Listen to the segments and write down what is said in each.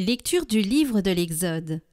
Lecture du livre de l'Exode.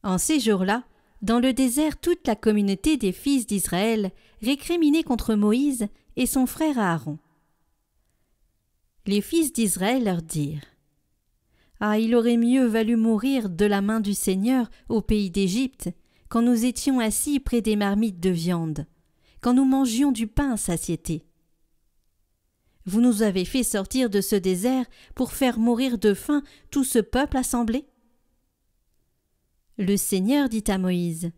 En ces jours-là, dans le désert, toute la communauté des fils d'Israël récriminait contre Moïse et son frère Aaron. Les fils d'Israël leur dirent : « Ah, il aurait mieux valu mourir de la main du Seigneur au pays d'Égypte, quand nous étions assis près des marmites de viande, quand nous mangions du pain à satiété. Vous nous avez fait sortir de ce désert pour faire mourir de faim tout ce peuple assemblé. » Le Seigneur dit à Moïse :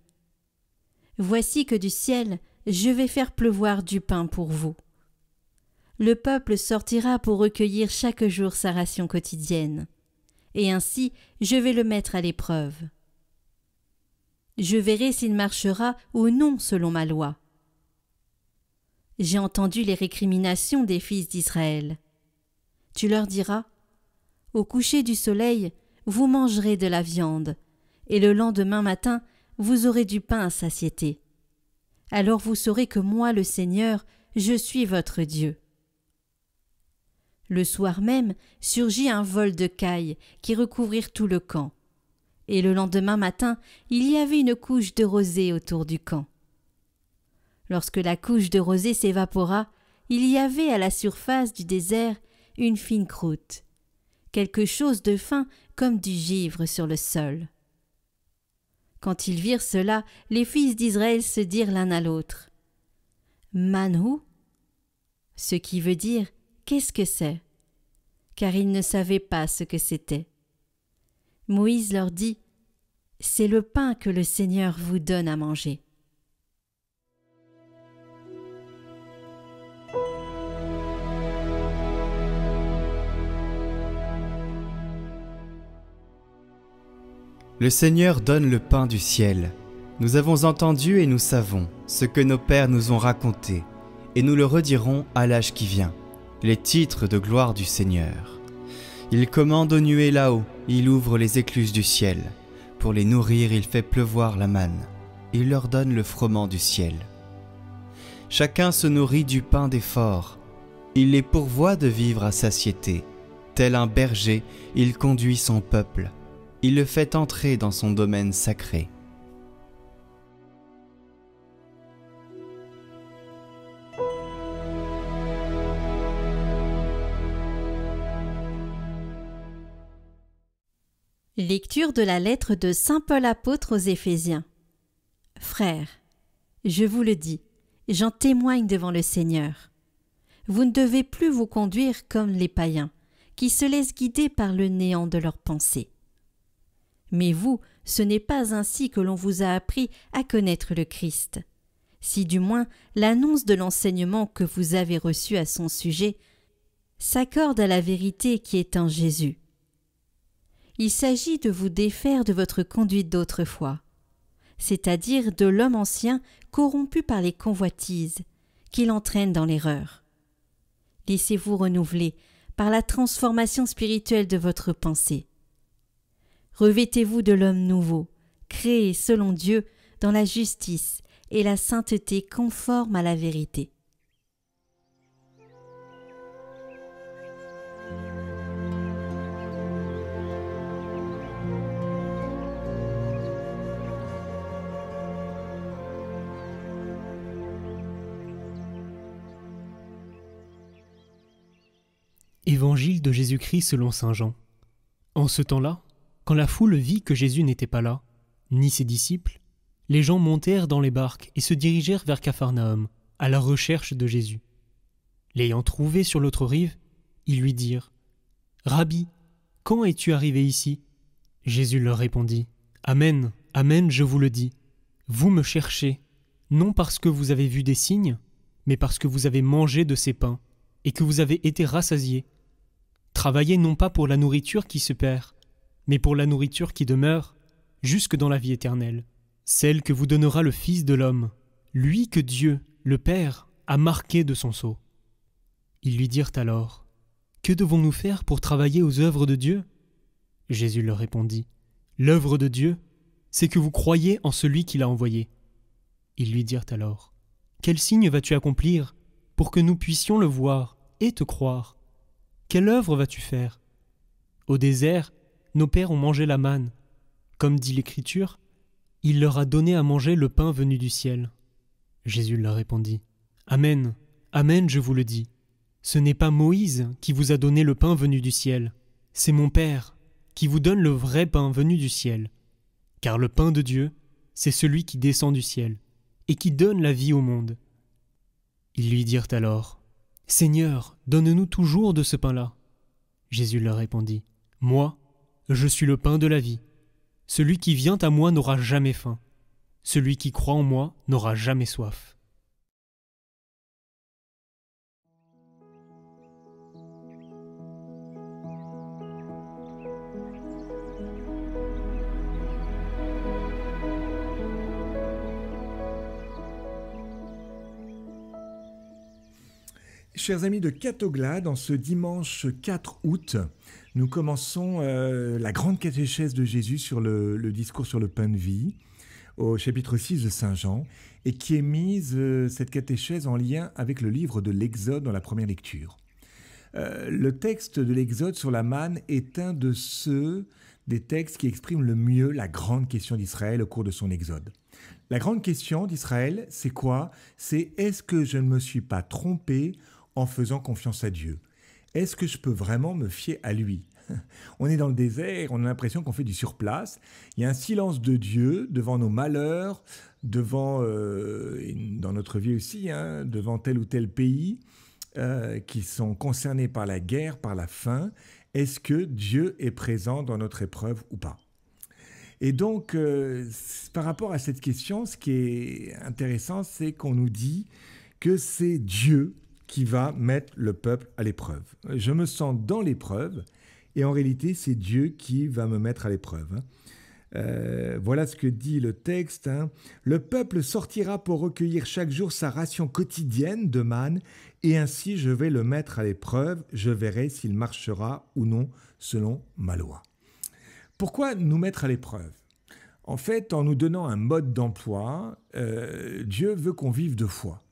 « Voici que du ciel, je vais faire pleuvoir du pain pour vous. Le peuple sortira pour recueillir chaque jour sa ration quotidienne, et ainsi je vais le mettre à l'épreuve. Je verrai s'il marchera ou non selon ma loi. J'ai entendu les récriminations des fils d'Israël. Tu leur diras : au coucher du soleil, vous mangerez de la viande, et le lendemain matin, vous aurez du pain à satiété. Alors vous saurez que moi, le Seigneur, je suis votre Dieu. » Le soir même surgit un vol de cailles qui recouvrirent tout le camp. Et le lendemain matin, il y avait une couche de rosée autour du camp. Lorsque la couche de rosée s'évapora, il y avait à la surface du désert une fine croûte, quelque chose de fin comme du givre sur le sol. Quand ils virent cela, les fils d'Israël se dirent l'un à l'autre : « Manhu » ce qui veut dire « qu'est-ce que c'est ?» car ils ne savaient pas ce que c'était. Moïse leur dit : « C'est le pain que le Seigneur vous donne à manger. » Le Seigneur donne le pain du ciel. Nous avons entendu et nous savons ce que nos pères nous ont raconté, et nous le redirons à l'âge qui vient, les titres de gloire du Seigneur. Il commande aux nuées là-haut, il ouvre les écluses du ciel. Pour les nourrir, il fait pleuvoir la manne, il leur donne le froment du ciel. Chacun se nourrit du pain des forts, il les pourvoit de vivre à satiété. Tel un berger, il conduit son peuple. Il le fait entrer dans son domaine sacré. Lecture de la lettre de saint Paul apôtre aux Éphésiens. Frères, je vous le dis, j'en témoigne devant le Seigneur. Vous ne devez plus vous conduire comme les païens, qui se laissent guider par le néant de leurs pensées. Mais vous, ce n'est pas ainsi que l'on vous a appris à connaître le Christ, si du moins l'annonce de l'enseignement que vous avez reçu à son sujet s'accorde à la vérité qui est en Jésus. Il s'agit de vous défaire de votre conduite d'autrefois, c'est-à-dire de l'homme ancien corrompu par les convoitises, qui l'entraînent dans l'erreur. Laissez-vous renouveler par la transformation spirituelle de votre pensée. Revêtez-vous de l'homme nouveau, créé selon Dieu dans la justice et la sainteté conforme à la vérité. Évangile de Jésus-Christ selon saint Jean. En ce temps-là, quand la foule vit que Jésus n'était pas là, ni ses disciples, les gens montèrent dans les barques et se dirigèrent vers Capharnaüm, à la recherche de Jésus. L'ayant trouvé sur l'autre rive, ils lui dirent : « Rabbi, quand es-tu arrivé ici ?» Jésus leur répondit : « Amen, amen, je vous le dis, vous me cherchez, non parce que vous avez vu des signes, mais parce que vous avez mangé de ces pains, et que vous avez été rassasiés. Travaillez non pas pour la nourriture qui se perd, mais pour la nourriture qui demeure, jusque dans la vie éternelle, celle que vous donnera le Fils de l'homme, lui que Dieu, le Père, a marqué de son sceau. » Ils lui dirent alors : « Que devons-nous faire pour travailler aux œuvres de Dieu ?» Jésus leur répondit : « L'œuvre de Dieu, c'est que vous croyez en celui qui l'a envoyé. » Ils lui dirent alors : « Quel signe vas-tu accomplir pour que nous puissions le voir et te croire ? Quelle œuvre vas-tu faire ? Au désert, nos pères ont mangé la manne. Comme dit l'Écriture, il leur a donné à manger le pain venu du ciel. » Jésus leur répondit, « Amen, amen, je vous le dis. Ce n'est pas Moïse qui vous a donné le pain venu du ciel, c'est mon Père qui vous donne le vrai pain venu du ciel. Car le pain de Dieu, c'est celui qui descend du ciel et qui donne la vie au monde. » Ils lui dirent alors, « Seigneur, donne-nous toujours de ce pain-là. » Jésus leur répondit, « Moi, je suis le pain de la vie. Celui qui vient à moi n'aura jamais faim. Celui qui croit en moi n'aura jamais soif. » Chers amis de Catoglade, en ce dimanche 4 août, nous commençons la grande catéchèse de Jésus sur le discours sur le pain de vie, au chapitre 6 de Saint Jean, et qui est mise, cette catéchèse, en lien avec le livre de l'Exode dans la première lecture. Le texte de l'Exode sur la manne est un des textes qui expriment le mieux la grande question d'Israël au cours de son Exode. La grande question d'Israël, c'est quoi? C'est « Est-ce que je ne me suis pas trompé en faisant confiance à Dieu? Est-ce que je peux vraiment me fier à lui ?» On est dans le désert, on a l'impression qu'on fait du surplace. Il y a un silence de Dieu devant nos malheurs, devant, dans notre vie aussi, devant tel ou tel pays qui sont concernés par la guerre, par la faim. Est-ce que Dieu est présent dans notre épreuve ou pas? Et donc, par rapport à cette question, ce qui est intéressant, c'est qu'on nous dit que c'est Dieu qui va mettre le peuple à l'épreuve. Je me sens dans l'épreuve, et en réalité, c'est Dieu qui va me mettre à l'épreuve. Voilà ce que dit le texte. Le peuple sortira pour recueillir chaque jour sa ration quotidienne de manne, et ainsi je vais le mettre à l'épreuve. Je verrai s'il marchera ou non selon ma loi. Pourquoi nous mettre à l'épreuve? En fait, en nous donnant un mode d'emploi, Dieu veut qu'on vive de foi.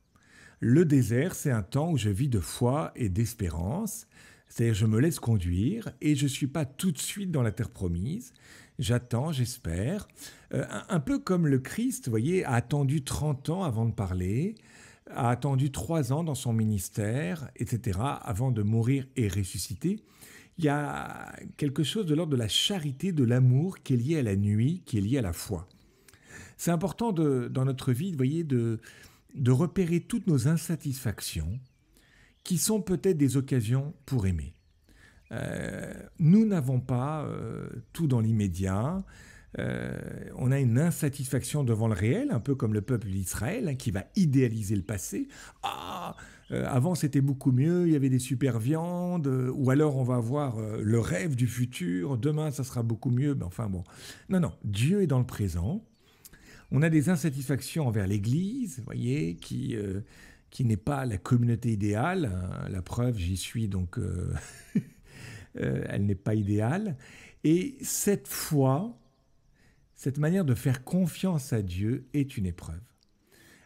Le désert, c'est un temps où je vis de foi et d'espérance. C'est-à-dire, je me laisse conduire et je ne suis pas tout de suite dans la terre promise. J'attends, j'espère. Un peu comme le Christ, vous voyez, a attendu 30 ans avant de parler, a attendu 3 ans dans son ministère, etc., avant de mourir et ressusciter. Il y a quelque chose de l'ordre de la charité, de l'amour qui est lié à la nuit, qui est lié à la foi. C'est important dans notre vie, vous voyez, de repérer toutes nos insatisfactions qui sont peut-être des occasions pour aimer. Nous n'avons pas tout dans l'immédiat. On a une insatisfaction devant le réel, un peu comme le peuple d'Israël qui va idéaliser le passé. Avant c'était beaucoup mieux, il y avait des super viandes, ou alors on va avoir le rêve du futur, demain ça sera beaucoup mieux, mais enfin bon. Non, Dieu est dans le présent. On a des insatisfactions envers l'Église, vous voyez, qui n'est pas la communauté idéale. La preuve, j'y suis, donc elle n'est pas idéale. Et cette foi, cette manière de faire confiance à Dieu est une épreuve.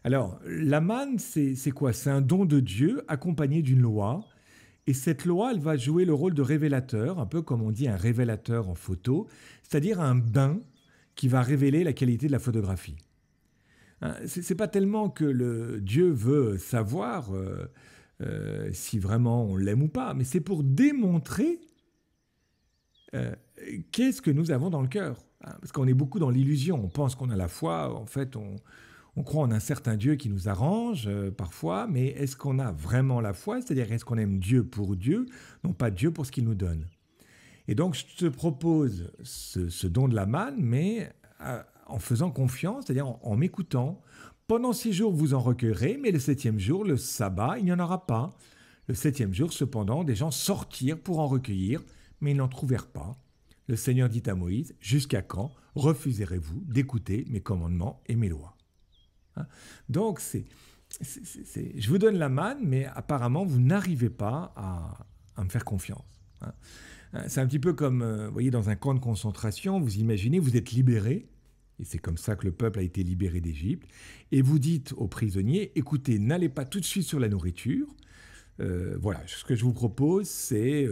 Alors, la manne, c'est quoi? C'est un don de Dieu accompagné d'une loi. Et cette loi, elle va jouer le rôle de révélateur, un peu comme on dit un révélateur en photo, c'est-à-dire un bain qui va révéler la qualité de la photographie. C'est pas tellement que Dieu veut savoir si vraiment on l'aime ou pas, mais c'est pour démontrer qu'est-ce que nous avons dans le cœur. Parce qu'on est beaucoup dans l'illusion, on pense qu'on a la foi, en fait on croit en un certain Dieu qui nous arrange parfois, mais est-ce qu'on a vraiment la foi? C'est-à-dire est-ce qu'on aime Dieu pour Dieu, non pas Dieu pour ce qu'il nous donne? Et donc je te propose ce don de la manne, mais en faisant confiance, c'est-à-dire en m'écoutant. Pendant 6 jours, vous en recueillerez, mais le 7e jour, le sabbat, il n'y en aura pas. Le 7e jour, cependant, des gens sortirent pour en recueillir, mais ils n'en trouvèrent pas. Le Seigneur dit à Moïse, « Jusqu'à quand refuserez-vous d'écouter mes commandements et mes lois ?» Donc, je vous donne la manne, mais apparemment, vous n'arrivez pas à me faire confiance. C'est un petit peu comme, vous voyez, dans un camp de concentration, vous imaginez, vous êtes libéré, et c'est comme ça que le peuple a été libéré d'Égypte, et vous dites aux prisonniers, écoutez, n'allez pas tout de suite sur la nourriture, voilà, ce que je vous propose, c'est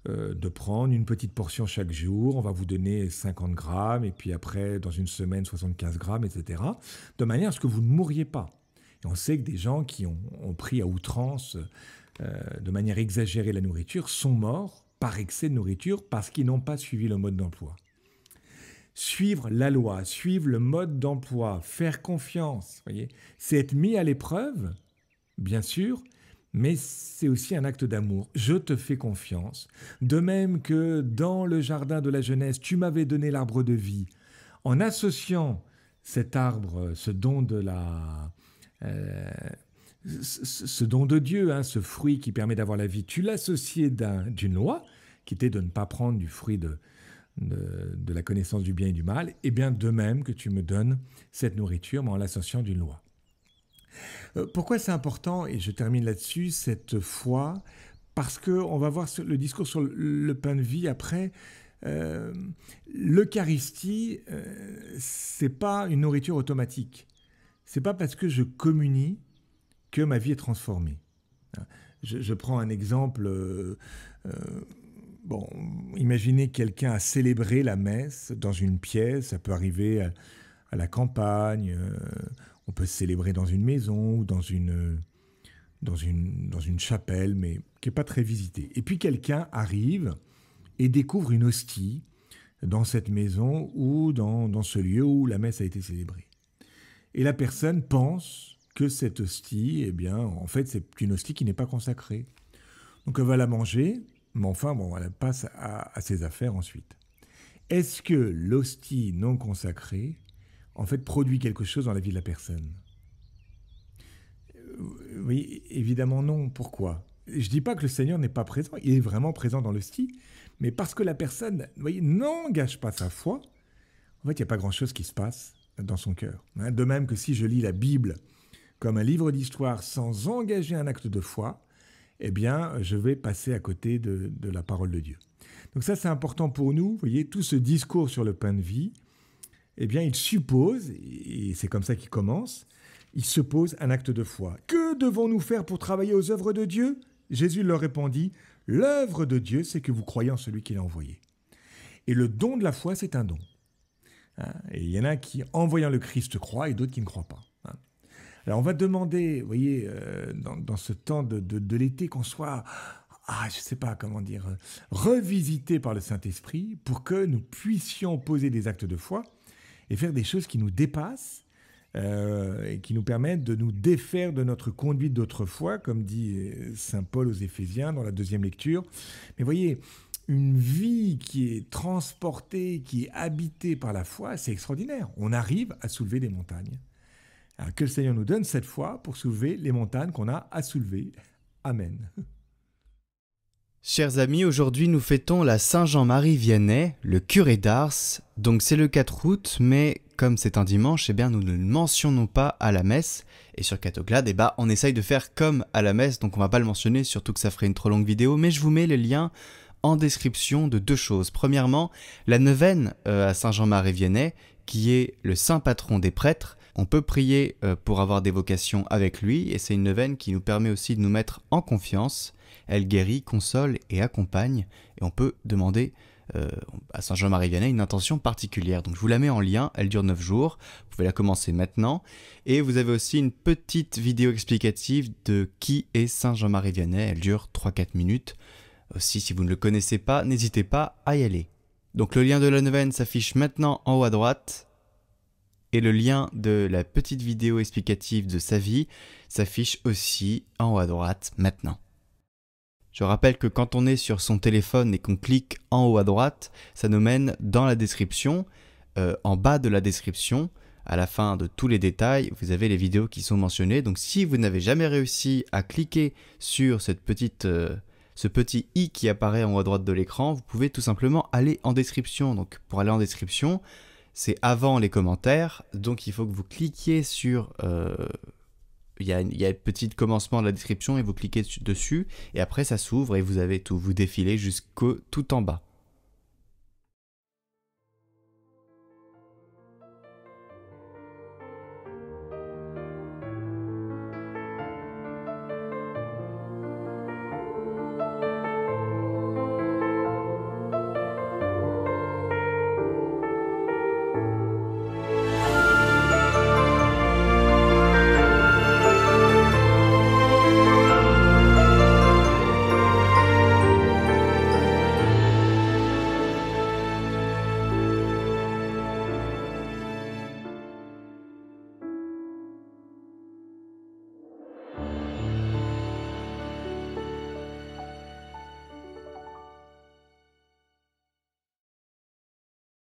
de prendre une petite portion chaque jour. On va vous donner 50 grammes, et puis après, dans une semaine, 75 grammes, etc. De manière à ce que vous ne mouriez pas. Et on sait que des gens qui ont pris à outrance, de manière exagérée, la nourriture, sont morts par excès de nourriture parce qu'ils n'ont pas suivi le mode d'emploi. Suivre la loi, suivre le mode d'emploi, faire confiance, voyez, c'est être mis à l'épreuve, bien sûr, mais c'est aussi un acte d'amour. Je te fais confiance. De même que dans le jardin de la jeunesse, tu m'avais donné l'arbre de vie. En associant cet arbre, ce don de ce don de Dieu, hein, ce fruit qui permet d'avoir la vie, tu l'associais d'une loi, qui était de ne pas prendre du fruit de la connaissance du bien et du mal, et bien de même que tu me donnes cette nourriture, mais en l'associant d'une loi. Pourquoi c'est important, et je termine là-dessus, cette foi? Parce qu'on va voir le discours sur le pain de vie après. L'Eucharistie, c'est pas une nourriture automatique. C'est pas parce que je communie que ma vie est transformée. Je prends un exemple. Imaginez quelqu'un a célébré la messe dans une pièce. Ça peut arriver à la campagne. On peut se célébrer dans une maison ou dans une chapelle, mais qui n'est pas très visitée. Et puis quelqu'un arrive et découvre une hostie dans cette maison ou dans ce lieu où la messe a été célébrée. Et la personne pense que cette hostie, eh bien, en fait, c'est une hostie qui n'est pas consacrée. Donc elle va la manger, mais enfin, elle passe à ses affaires ensuite. Est-ce que l'hostie non consacrée en fait, produit quelque chose dans la vie de la personne? Oui, évidemment non. Pourquoi? Je ne dis pas que le Seigneur n'est pas présent, il est vraiment présent dans l'hostie, mais parce que la personne, n'engage pas sa foi, en fait, il n'y a pas grand-chose qui se passe dans son cœur. De même que si je lis la Bible comme un livre d'histoire sans engager un acte de foi, eh bien, je vais passer à côté de la parole de Dieu. Donc ça, c'est important pour nous. Vous voyez, tout ce discours sur le pain de vie, eh bien, il suppose, et c'est comme ça qu'il commence, il se pose un acte de foi. Que devons-nous faire pour travailler aux œuvres de Dieu? Jésus leur répondit, l'œuvre de Dieu, c'est que vous croyez en celui qui l'a envoyé. Et le don de la foi, c'est un don. Et il y en a qui, en voyant le Christ, croient et d'autres qui ne croient pas. Alors, on va demander, vous voyez, dans ce temps de l'été, qu'on soit, je ne sais pas comment dire, revisité par le Saint-Esprit pour que nous puissions poser des actes de foi et faire des choses qui nous dépassent et qui nous permettent de nous défaire de notre conduite d'autrefois, comme dit saint Paul aux Éphésiens dans la deuxième lecture. Mais voyez, une vie qui est transportée, qui est habitée par la foi, c'est extraordinaire. On arrive à soulever des montagnes. Alors, que le Seigneur nous donne cette foi pour soulever les montagnes qu'on a à soulever. Amen. Chers amis, aujourd'hui nous fêtons la Saint-Jean-Marie Vianney, le curé d'Ars. Donc c'est le 4 août, mais comme c'est un dimanche, eh bien nous ne le mentionnons pas à la messe. Et sur Catoclade, on essaye de faire comme à la messe, donc on va pas le mentionner, surtout que ça ferait une trop longue vidéo. Mais je vous mets les liens en description de deux choses. Premièrement, la neuvaine à Saint-Jean-Marie Vianney, qui est le saint patron des prêtres. On peut prier pour avoir des vocations avec lui, et c'est une neuvaine qui nous permet aussi de nous mettre en confiance. Elle guérit, console et accompagne, et on peut demander à Saint Jean-Marie Vianney une intention particulière. Donc je vous la mets en lien, elle dure 9 jours, vous pouvez la commencer maintenant, et vous avez aussi une petite vidéo explicative de qui est Saint Jean-Marie Vianney, elle dure 3-4 minutes. Aussi, si vous ne le connaissez pas, n'hésitez pas à y aller. Donc le lien de la neuvaine s'affiche maintenant en haut à droite, et le lien de la petite vidéo explicative de sa vie s'affiche aussi en haut à droite maintenant. Je rappelle que quand on est sur son téléphone et qu'on clique en haut à droite, ça nous mène dans la description. En bas de la description, à la fin de tous les détails, vous avez les vidéos qui sont mentionnées. Donc si vous n'avez jamais réussi à cliquer sur ce petit i qui apparaît en haut à droite de l'écran, vous pouvez tout simplement aller en description. Donc pour aller en description, c'est avant les commentaires. Donc il faut que vous cliquiez sur... Il y a un petit commencement de la description et vous cliquez dessus et après ça s'ouvre et vous avez tout, vous défilez jusqu'au tout en bas.